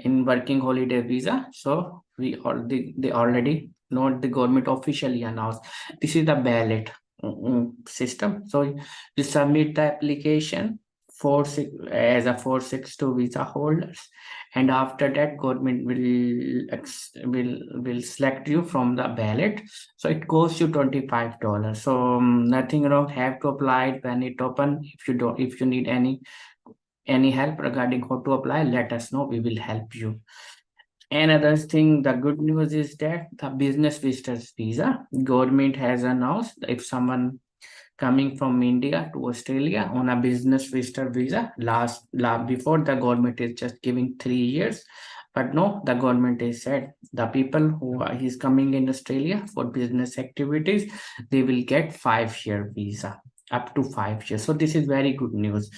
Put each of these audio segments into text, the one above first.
in working holiday visa. So they already know, the government officially announced this is the ballot system. So you submit the application as a 462 visa holders, and after that government will select you from the ballot. So it costs you $25. So nothing wrong, have to apply it when it open. If you need any help regarding how to apply, let us know, we will help you. Another thing, the good news is that the business visitors visa, government has announced if someone coming from India to Australia on a business visitor visa, before the government is just giving 3 years, but no, the government is said the people who is coming in Australia for business activities, they will get 5-year visa, up to 5 years. So this is very good news.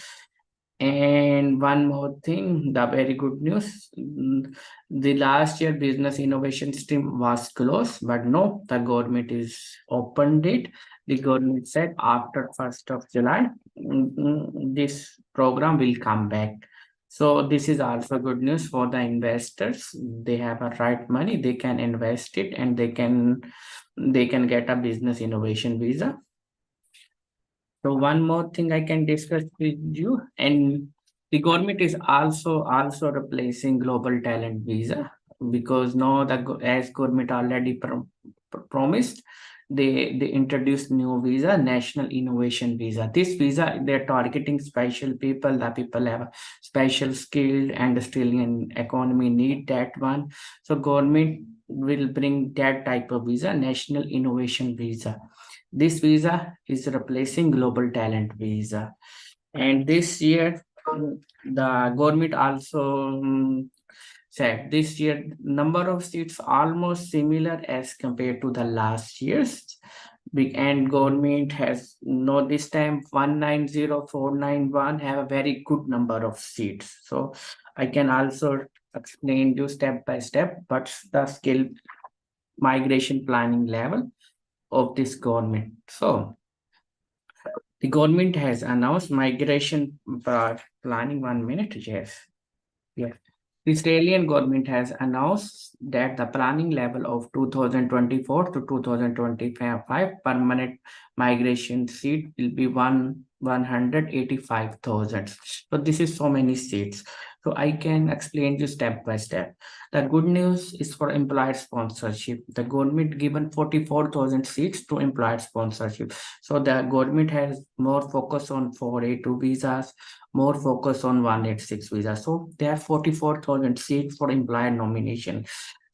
And one more thing, the very good news, the last year business innovation stream was closed, but no, the government is opened it. The government said after 1st of July, this program will come back. So this is also good news for the investors. They have a right money, they can invest it, and they can get a business innovation visa. So one more thing I can discuss with you, and the government is also replacing global talent visa, because now as government already promised, they introduced new visa, national innovation visa. This visa, they're targeting special people. The people have a special skill, and Australian economy need that one. So government will bring that type of visa, national innovation visa. This visa is replacing global talent visa. And this year, the government also said this year number of seats almost similar as compared to the last year's. And government has this time 190491 have a very good number of seats. So I can also explain you step by step what's the skill migration planning level of this government. So the government has announced migration planning. 1 minute, yes. The Australian government has announced that the planning level of 2024 to 2025 permanent migration seat will be 185,000. So this is so many seats. So I can explain you step by step. The good news is for employer sponsorship. The government given 44,000 seats to employer sponsorship. So the government has more focus on 482 visas, more focus on 186 visa. So there are 44,000 seats for employer nomination.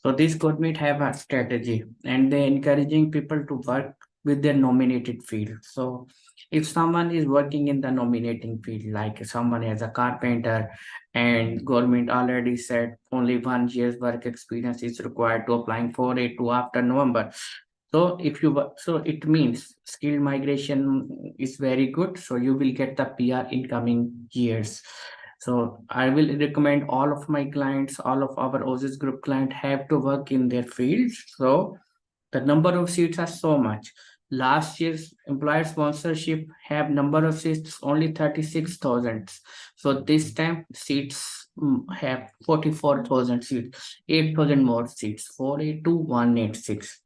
So this government have a strategy, and they're encouraging people to work with their nominated field. So if someone is working in the nominating field, like someone has a carpenter, and government already said only 1 year's work experience is required to applying 482 after November. So it means skill migration is very good. So you will get the PR in coming years. So I will recommend all of my clients, all of our Aussizz Group clients have to work in their fields. So the number of seats are so much. Last year's employer sponsorship have number of seats only 36,000. So this time seats have 44,000 seats, 8,000 more seats, 482, 186.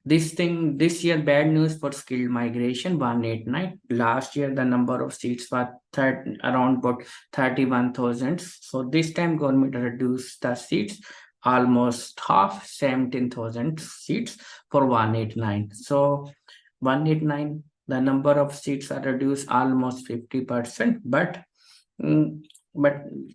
This year, bad news for skilled migration, 189. Last year, the number of seats was around about 31,000. So this time, government reduced the seats almost half, 17,000 seats for 189. So 189, the number of seats are reduced almost 50%. But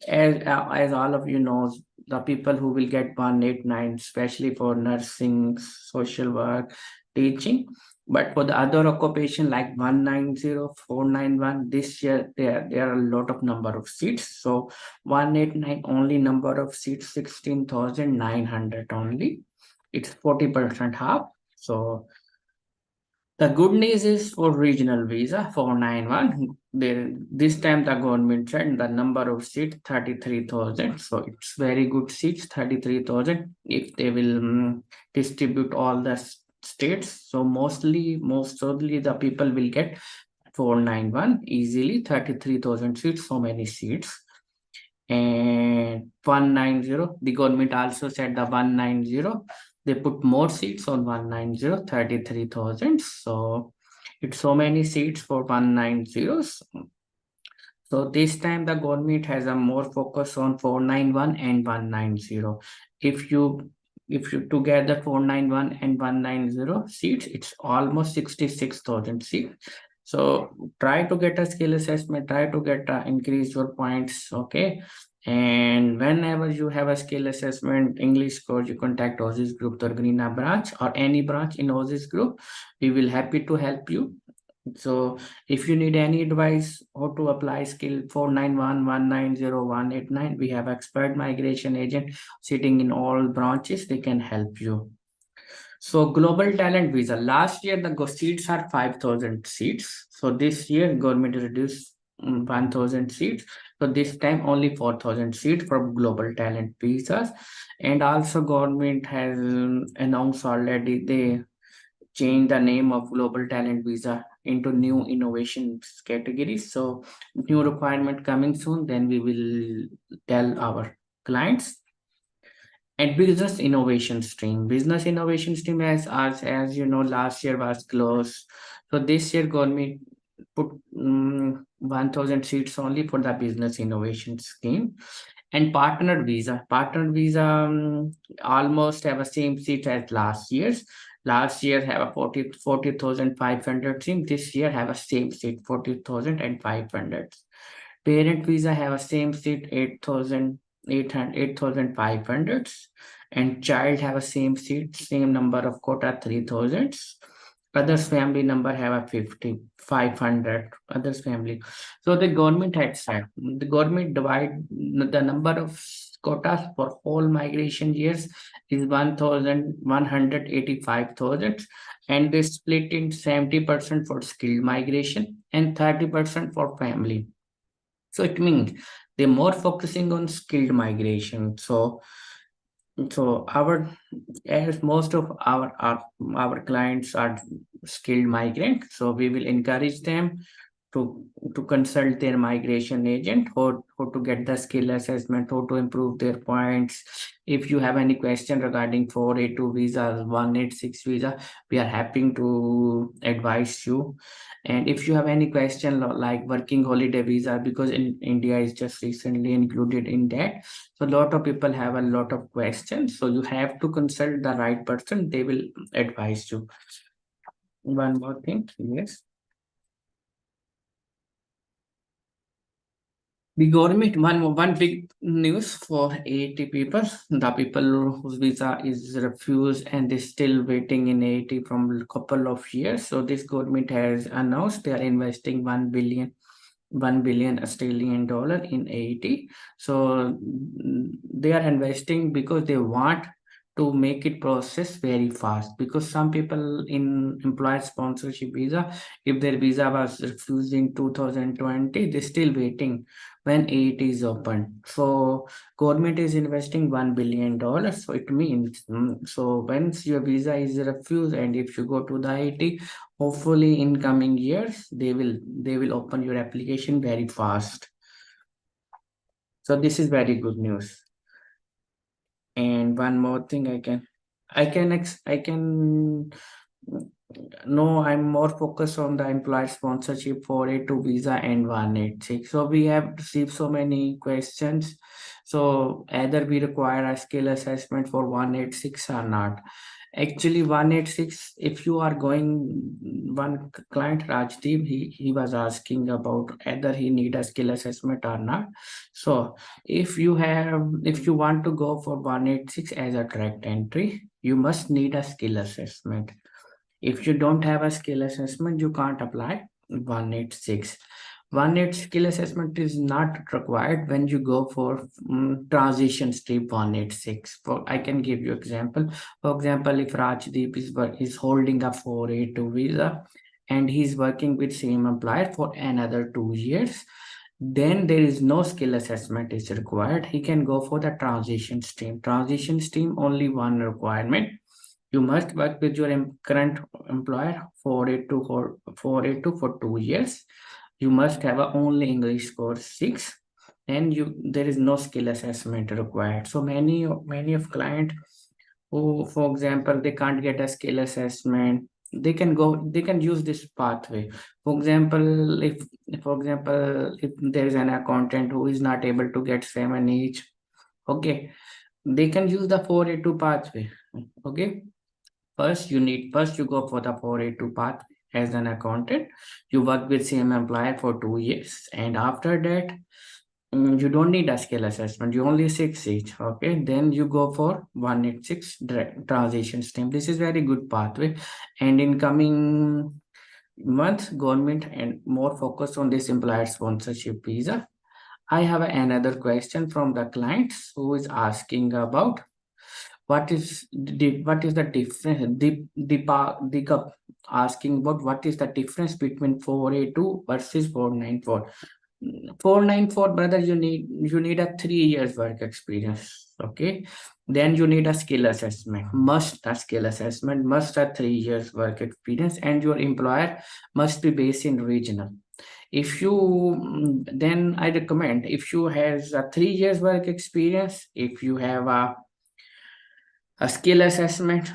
as all of you know, the people who will get 189, especially for nursing, social work, teaching. But for the other occupation like 190,491, this year there are a lot of number of seats. So 189 only number of seats 16,900 only. It's 40% half. So the good news is for regional visa 491. This time the government said the number of seats 33,000. So it's very good seats 33,000 if they will distribute all the states. So most certainly the people will get 491 easily, 33,000 seats, so many seats. And 190. The government also said the 190. They put more seats on 190, 33,000. So it's so many seats for 190. So this time the government has a more focus on 491 and 190. If you if you together 491 and 190 seats, it's almost 66,000 seats. So try to get a skill assessment, try to get increase your points, okay? And whenever you have a skill assessment, English course, you contact Aussizz Group, Torgrina branch or any branch in Aussizz Group. We will happy to help you. So if you need any advice how to apply skill 491 190 189, we have expert migration agent sitting in all branches. They can help you. So global talent visa. Last year the seats are 5,000 seats. So this year government reduced 1,000 seats. So this time only 4,000 seats for global talent visas. And also government has announced already they change the name of global talent visa into new innovations categories. So new requirement coming soon, then we will tell our clients. And business innovation stream as you know last year was closed. So this year government put 1,000 seats only for the business innovation scheme. And partner visa almost have a same seat as last year's. Last year have a 40,500 seat. This year have a same seat 40,500. Parent visa have a same seat 8,500. And child have a same seat, same number of quota 3,000. Others family number have a 500 others family. So the government had said the government divide the number of quotas for all migration years is 1,185,000, and they split in 70% for skilled migration and 30% for family. So it means they're more focusing on skilled migration. So our as most of our clients are skilled migrant, so we will encourage them to consult their migration agent how to get the skill assessment, how to improve their points. If you have any question regarding 482 visa, 186 visa, we are happy to advise you. And if you have any question like working holiday visa, because in India is just recently included in that, so a lot of people have a lot of questions. So you have to consult the right person. They will advise you. One more thing, yes. The government, one big news for 80 people, the people whose visa is refused and they still waiting in 80 from a couple of years. So this government has announced they are investing 1 billion Australian dollar in Haiti. So they are investing because they want to make it process very fast, because some people in employer sponsorship visa, if their visa was refused in 2020, they're still waiting when it is open. So government is investing $1 billion. So it means so once your visa is refused and if you go to the IT, hopefully in coming years they will open your application very fast. So this is very good news. And one more thing I can no, I'm more focused on the employer sponsorship 482 visa and 186. So we have received so many questions. So either we require a skill assessment for 186 or not. Actually, 186, if you are going, one client Rajdeep, he was asking about either he need a skill assessment or not. So if you want to go for 186 as a direct entry, you must need a skill assessment. If you don't have a skill assessment, you can't apply 186. 186 skill assessment is not required when you go for transition stream 186. For I can give you example. For example, if Rajdeep is holding a 482 visa and he's working with same employer for another 2 years, then there is no skill assessment is required. He can go for the transition stream. Transition stream only one requirement: you must work with your current employer 482 for 2 years. You must have a only English score 6. then there is no skill assessment required. So many of client who, for example, they can't get a skill assessment, they can use this pathway. For example, if there is an accountant who is not able to get 7 each, okay, they can use the 482 pathway. Okay, first you go for the 482 path as an accountant. You work with same employer for 2 years, and after that, you don't need a skill assessment. You only 6 each. Okay, then you go for 186 transition stream. This is very good pathway, and in coming months, government and more focus on this employer sponsorship visa. I have another question from the clients who is asking about what is the difference. Deepak asking about what is the difference between 482 versus 494. 494, brother, you need a 3 years work experience. Okay, then you need a skill assessment, must a skill assessment, must a 3 years work experience, and your employer must be based in regional. If you then I recommend, if you has a 3 years work experience, if you have a skill assessment,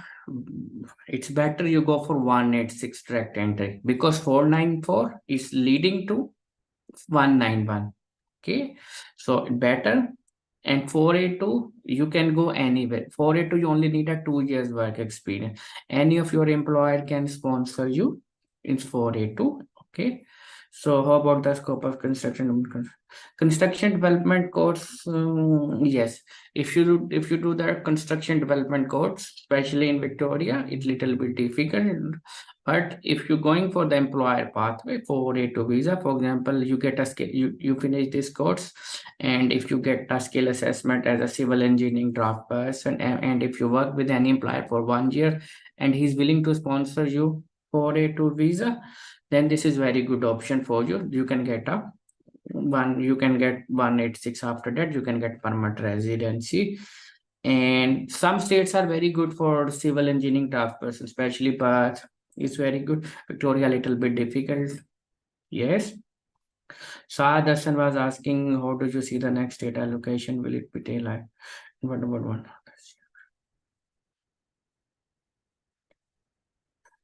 it's better you go for 186 direct entry, because 494 is leading to 191. Okay, so better. And 482, you can go anywhere. 482, you only need a 2 years work experience. Any of your employer can sponsor you in 482. Okay, so how about the scope of construction development course? Yes, if you do the construction development course, especially in Victoria, it's little bit difficult. But if you're going for the employer pathway, 482 visa, for example, you get a skill, you finish this course, and if you get a skill assessment as a civil engineering draft person, and if you work with an employer for 1 year and he's willing to sponsor you 482 visa, then this is very good option for you. You can get 186. After that, you can get permanent residency. And some states are very good for civil engineering draft person, especially Perth is very good. Victoria a little bit difficult. Yes. Shah Darshan was asking, how do you see the next data allocation? Will it be daylight? What about one?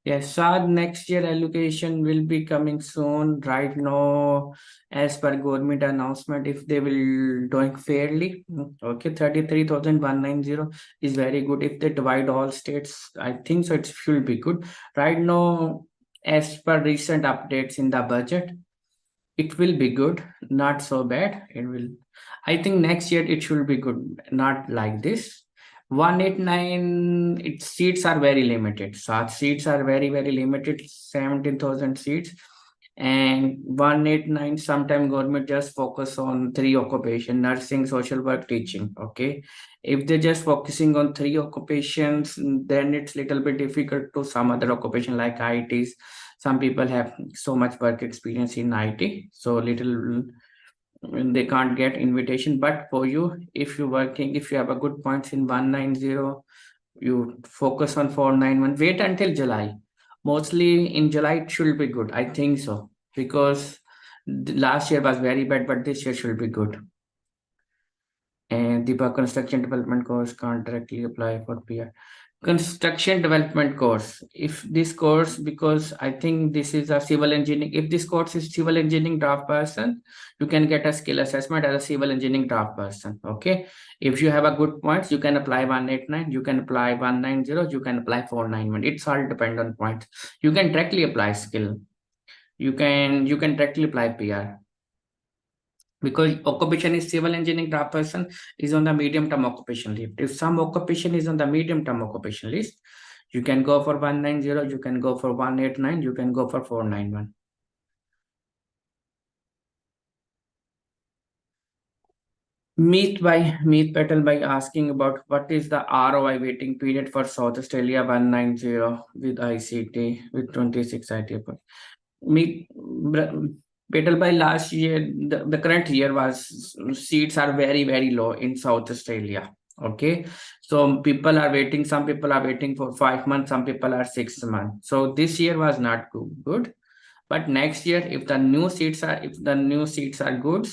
Yes, Shah, next year allocation will be coming soon. Right now, as per government announcement, if they will doing fairly, okay, 33,190 is very good. If they divide all states, I think so it should be good. Right now, as per recent updates in the budget, it will be good, not so bad. It will. I think next year it should be good, not like this. 189, its seats are very limited. Such seats are very limited, 17,000 seats. And 189, sometime government just focus on three occupation: nursing, social work, teaching. Okay. If they're just focusing on three occupations, then it's little bit difficult to some other occupation like ITs. Some people have so much work experience in IT, so little they can't get invitation. But for you, if you're working, if you have a good points in 190, you focus on 491. Wait until July. Mostly in July it should be good, I think so, because the last year was very bad, but this year should be good. And the construction development course can't directly apply for PR. Construction development course. If this course, because I think this is a civil engineering, if this course is civil engineering draft person, you can get a skill assessment as a civil engineering draft person. Okay. If you have a good points, you can apply 189, you can apply 190, you can apply 491. It's all depend on points. You can directly apply skill. You can directly apply PR, because occupation is civil engineering draft person is on the medium term occupation list. If some occupation is on the medium term occupation list, you can go for 190, you can go for 189, you can go for 491. Meet Petal by asking about what is the ROI waiting period for South Australia 190 with ICT with 26 IT. Me, Betel by last year, the current year was seats are very low in South Australia. Okay, so people are waiting. Some people are waiting for 5 months. Some people are 6 months. So this year was not good. But next year, if the new seats are good,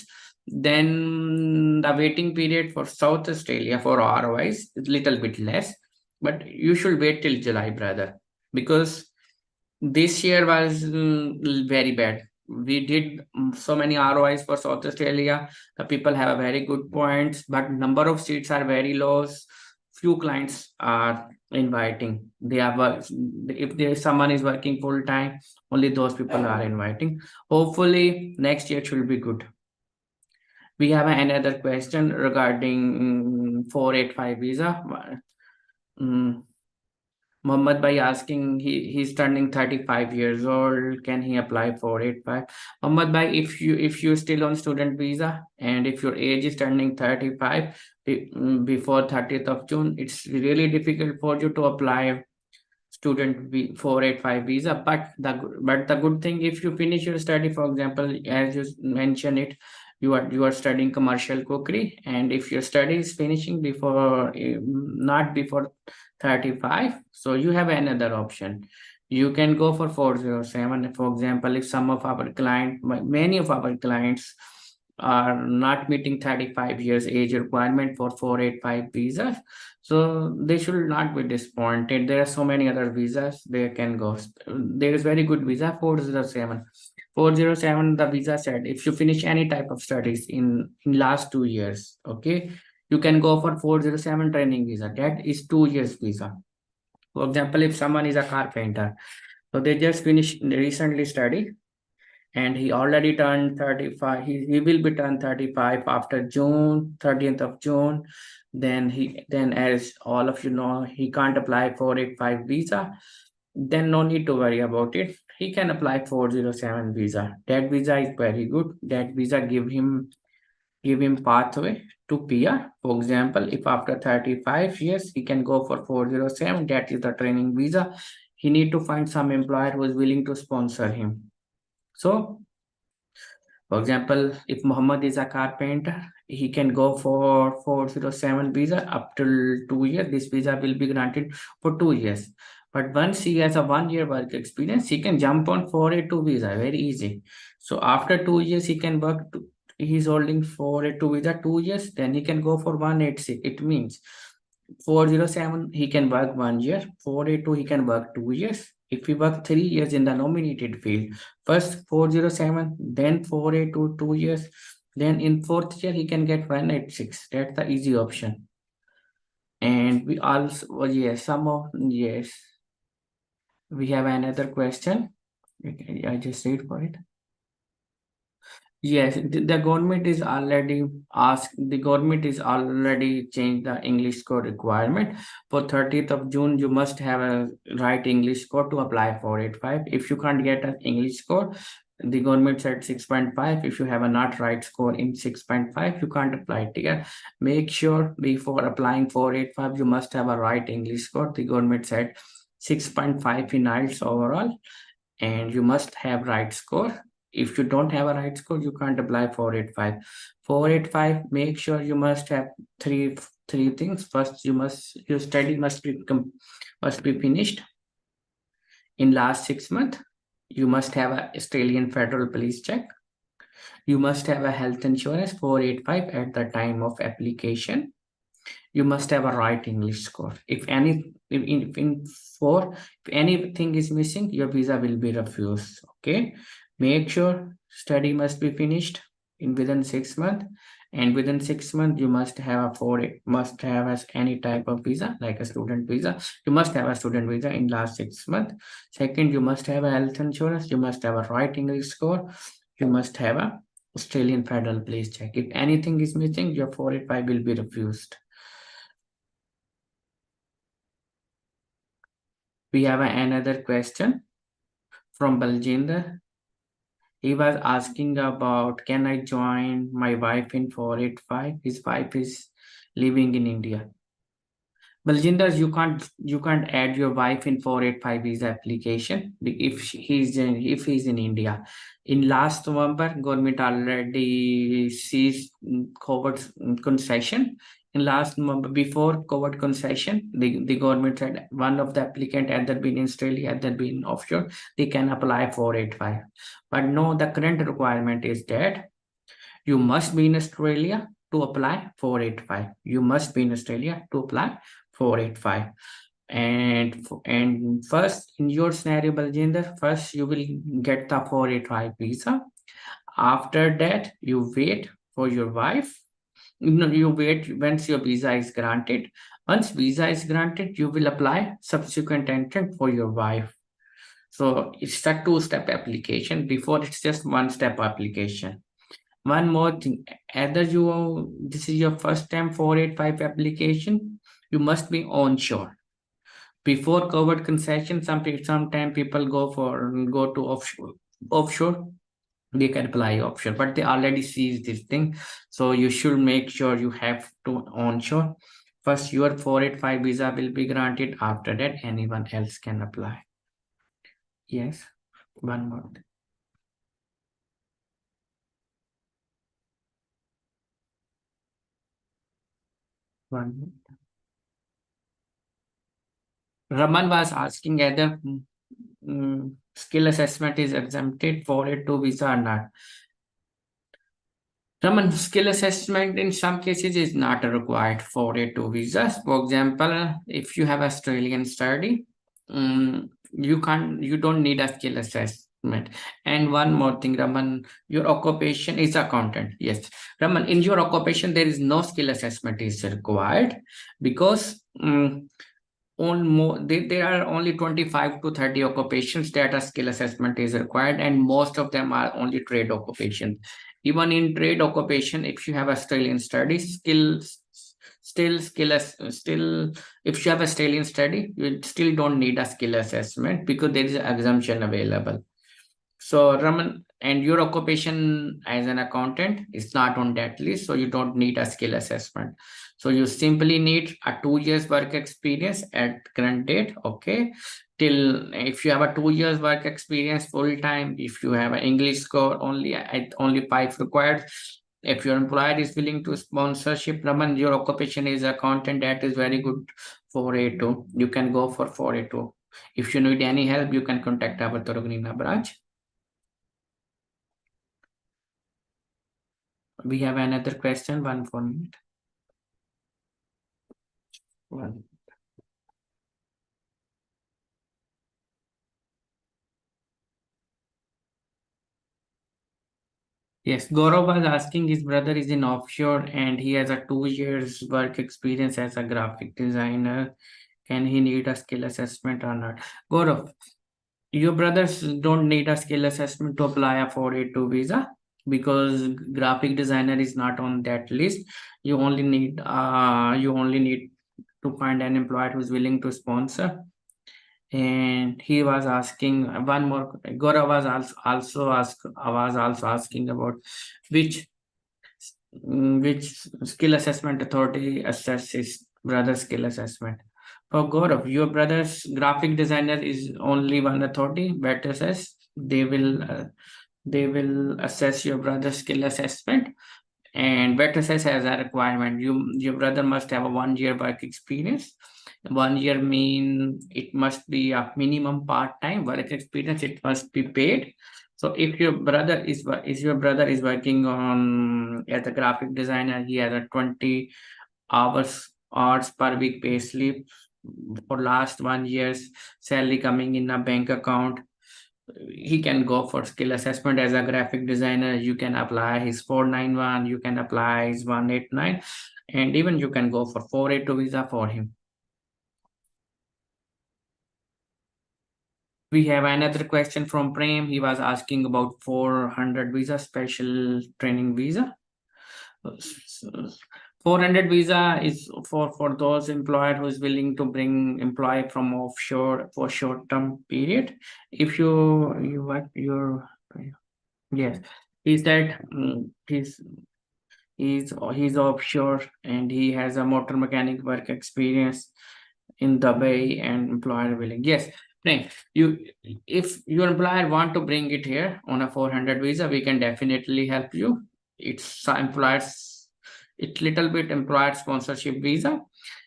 Then the waiting period for South Australia for ROIs is little bit less, but you should wait till July, brother, because this year was very bad. We did so many ROIs for South Australia. The people have a very good points, but number of seats are very low. Few clients are inviting. They are if there someone is working full time, only those people are inviting. Hopefully next year should be good. We have another question regarding 485 visa. Mm, Muhammad Bhai asking he's turning 35 years old. Can he apply for 485? Muhammad Bhai, if you're still on student visa and if your age is turning 35 before 30th of June, it's really difficult for you to apply student 485 visa. But the good thing, if you finish your study, for example, as you mentioned it, you are studying commercial cookery, and if your study is finishing before not before 35, so you have another option. You can go for 407. For example, if some of our client many of our clients are not meeting 35 years age requirement for 485 visas, so they should not be disappointed. There are so many other visas they can go. There is very good visa 407. 407, the visa said if you finish any type of studies in last 2 years, okay, you can go for 407 training visa. That is 2 years visa. For example, if someone is a carpenter, so they just finished recently study and he already turned 35. He will be turned 35 after June 30th of June. Then as all of you know, he can't apply 485 visa. Then no need to worry about it. He can apply 407 visa. That visa is very good. That visa give him pathway to PR. For example, if after 35 years he can go for 407, that is the training visa. He need to find some employer who is willing to sponsor him. So for example, if Muhammad is a carpenter, he can go for 407 visa up till 2 years. This visa will be granted for 2 years. But once he has a 1 year work experience, he can jump on 482 visa. Very easy. So after 2 years, he can work. He's holding 482 visa 2 years. Then he can go for 186. It means 407 he can work 1 year. 482 he can work 2 years. If he work 3 years in the nominated field, first 407, then 482 2 years, then in fourth year he can get 186. That's the easy option. And we also, oh, yes, yes, we have another question. I just read for it. Yes, the government is already the government is already changed the English score requirement. For 30th of June, you must have a right English score to apply for 485. If you can't get an English score, the government said 6.5. If you have a not right score in 6.5, you can't apply it here. Make sure before applying for 485, you must have a right English score. The government said 6.5 in IELTS overall, and you must have right score. If you don't have a right score, you can't apply for 485. 485, make sure you must have three things. First, your study must be finished in last 6 months. You must have a Australian Federal Police check. You must have a health insurance 485 at the time of application. You must have a right English score. If anything is missing, your visa will be refused. Okay, make sure study must be finished within 6 months, and within 6 months you must have any type of visa like a student visa. You must have a student visa in last 6 months. Second, you must have a health insurance. You must have a right English score. You must have a Australian Federal Police check. If anything is missing, your 485 will be refused. We have another question from Baljinder. He was asking about, can I join my wife in 485? His wife is living in India. Baljinder, you can't add your wife in 485 visa application if he's in India. In last November, government already ceased COVID concession. In last November, before COVID concession, the government said one of the applicant either been in Australia, either been offshore, they can apply 485. But no, the current requirement is that You must be in Australia to apply 485. You must be in Australia to apply 485. And first, in your scenario, Baljinder, first you will get the 485 visa. After that, you wait for your wife. No, you wait once your visa is granted. Once visa is granted, you will apply subsequent entrant for your wife. So it's a two-step application. Before it's just one-step application. One more thing, either this is your first time 485 application, you must be onshore. Before covered concession, sometimes people go to offshore. They can apply offshore, but they already sees this thing. So you should make sure you have to onshore. First, your 485 visa will be granted. After that, anyone else can apply. Yes, one more. One more. Raman was asking whether skill assessment is exempted for it to visa or not. Raman, skill assessment in some cases is not required for it to visas. For example, if you have Australian study, you don't need a skill assessment. And one more thing, Raman, your occupation is accountant. Yes, Raman, in your occupation there is no skill assessment is required because there are only 25 to 30 occupations that a skill assessment is required, and most of them are only trade occupations. Even in trade occupation, if you have Australian study skills, still if you have Australian study, you still don't need a skill assessment because there is an exemption available. So Raman, and your occupation as an accountant is not on that list, so you don't need a skill assessment. So you simply need a 2 years work experience at current date. Okay, till if you have a 2 years work experience full time, if you have an English score only at only 5 required. If your employer is willing to sponsorship, Raman, your occupation is accountant, that is very good. 482, you can go for 482. If you need any help, you can contact our Torogniana branch. We have another question, one for minute. One. Yes, Gaurav was asking his brother is in offshore and he has a 2 years work experience as a graphic designer. Can he need a skill assessment or not? Gaurav, your brothers don't need a skill assessment to apply a 482 visa because graphic designer is not on that list. You only need to find an employer who's willing to sponsor. And he was asking one more. Gora was also asking about which which skill assessment authority assesses brother skill assessment. For Gaurav, your brother's graphic designer is only one authority, better says they will assess your brother's skill assessment, and better says has a requirement. Your brother must have a 1 year work experience. 1 year mean it must be a minimum part-time work experience. It must be paid. So if your brother is working on as a graphic designer, he has a 20 hours per week pay slip for last 1 year's salary coming in a bank account. He can go for skill assessment as a graphic designer. You can apply his 491, you can apply his 189, and even you can go for 482 visa for him. We have another question from Prem. He was asking about 400 visa, special training visa. 400 visa is for those employer who is willing to bring employee from offshore for short term period. If you what your yes, he said he's offshore and he has a motor mechanic work experience in Dubai and employer willing. Yes, if your employer want to bring it here on a 400 visa, we can definitely help you. It's little bit employer sponsorship visa.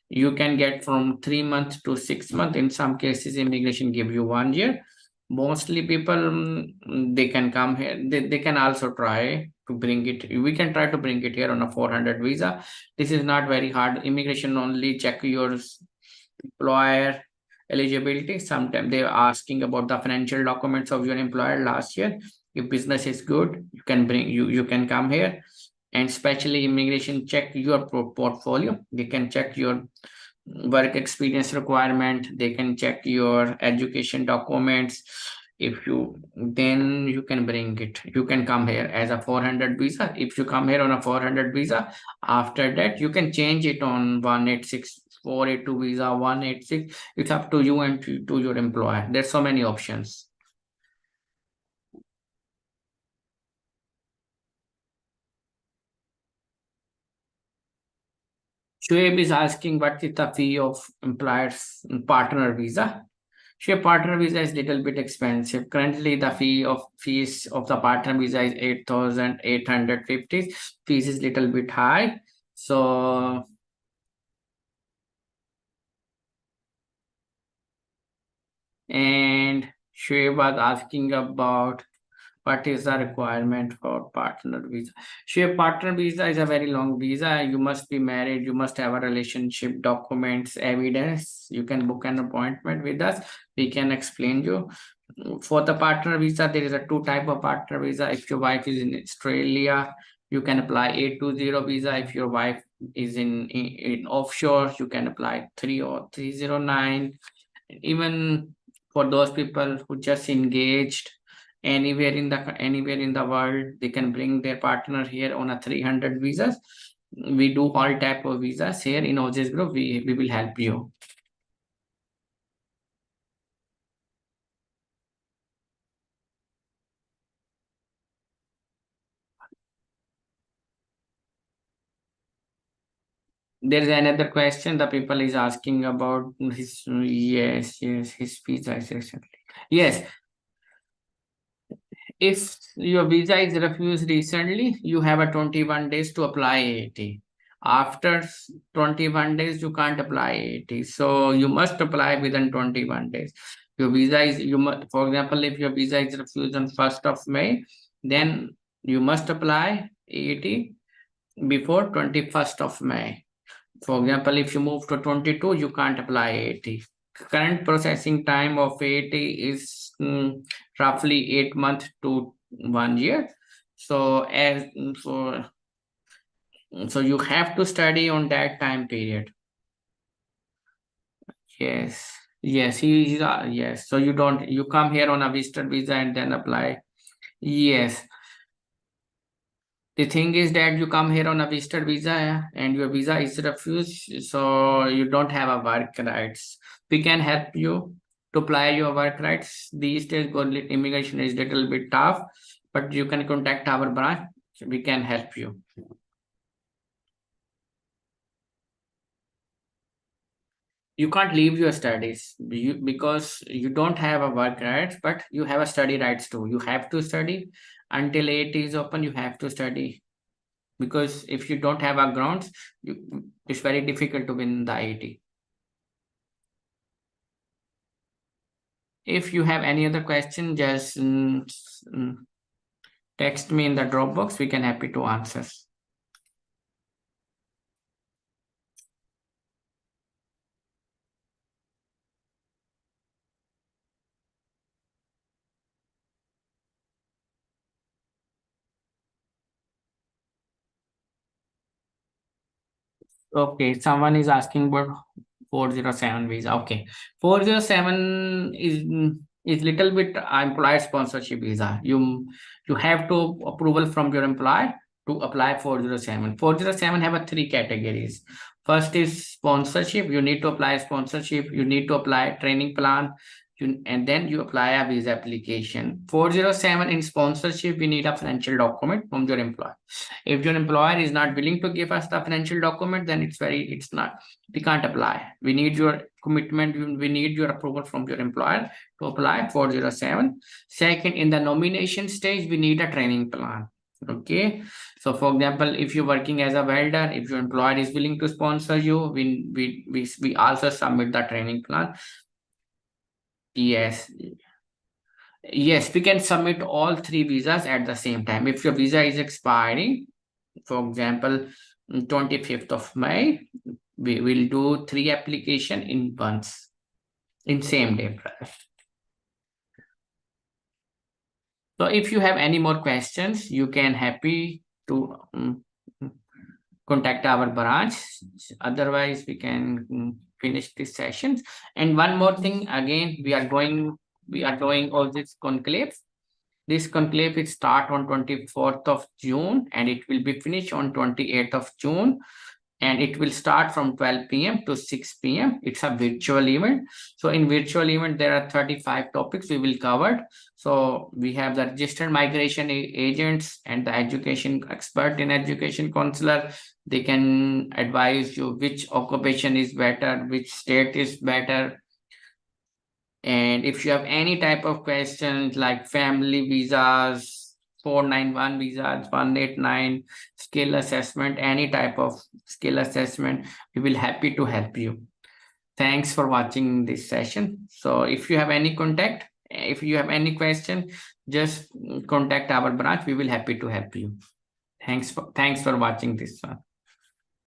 You can get from 3 months to 6 months. In some cases, immigration give you 1 year. Mostly people they can come here. They can also try to bring it. We can try to bring it here on a 400 visa. This is not very hard. Immigration only check your employer eligibility. Sometimes they're asking about the financial documents of your employer last year. If business is good, you can bring you can come here. And especially immigration check your portfolio. They can check your work experience requirement. They can check your education documents. If you then you can bring it, you can come here as a 400 visa. If you come here on a 400 visa, after that you can change it on 186 482 visa 186. It's up to you and to your employer. There's so many options. Shoaib is asking what is the fee of employer's partner visa. Share partner visa is little bit expensive. Currently, the fees of the partner visa is 8,850. Fees is little bit high. So, and she was asking about what is the requirement for partner visa. Share partner visa is a very long visa. You must be married. You must have a relationship, documents, evidence. You can book an appointment with us. We can explain you. For the partner visa, there is a two type of partner visa. If your wife is in Australia, you can apply 820 visa. If your wife is in offshore, you can apply 3 or 309. Even for those people who just engaged anywhere in the world, they can bring their partner here on a 300 visas. We do all type of visas here in Aussizz Group. We will help you. There is another question the people is asking about his, yes, his visa is recently. Yes, if your visa is refused recently, you have a 21 days to apply AAT. After 21 days, you can't apply AAT. So you must apply within 21 days. Your visa is, for example, if your visa is refused on 1st of May, then you must apply AAT before 21st of May. For example, if you move to 22, you can't apply AAT. Current processing time of AAT is roughly 8 months to 1 year. So so you have to study on that time period. Yes, yes, yes. So you come here on a visitor visa and then apply. Yes, the thing is that you come here on a visitor visa, and your visa is refused, so you don't have a work rights. We can help you to apply your work rights. These days, immigration is little bit tough, but you can contact our branch. We can help you. You can't leave your studies because you don't have a work rights, but you have a study rights too. You have to study until AT is open. You have to study because if you don't have a grounds, it's very difficult to win the IIT. If you have any other question, just text me in the Dropbox. We can happy to answer. Okay, someone is asking about 407 visa. Okay, 407 is little bit employer sponsorship visa. You have to approval from your employer to apply 407. 407 have a three categories. First is sponsorship. You need to apply sponsorship. You need to apply training plan. And then you apply a visa application. 407 in sponsorship, we need a financial document from your employer. If your employer is not willing to give us the financial document, then it's not, we can't apply. We need your commitment. We need your approval from your employer to apply 407. Second, in the nomination stage, we need a training plan. Okay, so for example, if you're working as a welder, if your employer is willing to sponsor you, we also submit the training plan. Yes, Yes, we can submit all three visas at the same time. If your visa is expiring, for example, 25th of May, we will do three application in once, in same day. So if you have any more questions, you can happy to contact our branch. Otherwise, we can finish this session. And one more thing, again, we are doing all this conclave. This conclave will start on 24th of June and it will be finished on 28th of June, and it will start from 12 p.m. to 6 p.m. It's a virtual event. So in virtual event, there are 35 topics we will cover. So we have the registered migration agents and the education expert in education counselor. They can advise you which occupation is better, which state is better. And if you have any type of questions like family visas, 491 visas, 189 skill assessment, any type of skill assessment, we will happy to help you. Thanks for watching this session. So if you have any contact, if you have any question, just contact our branch. We will happy to help you. Thanks for watching this one.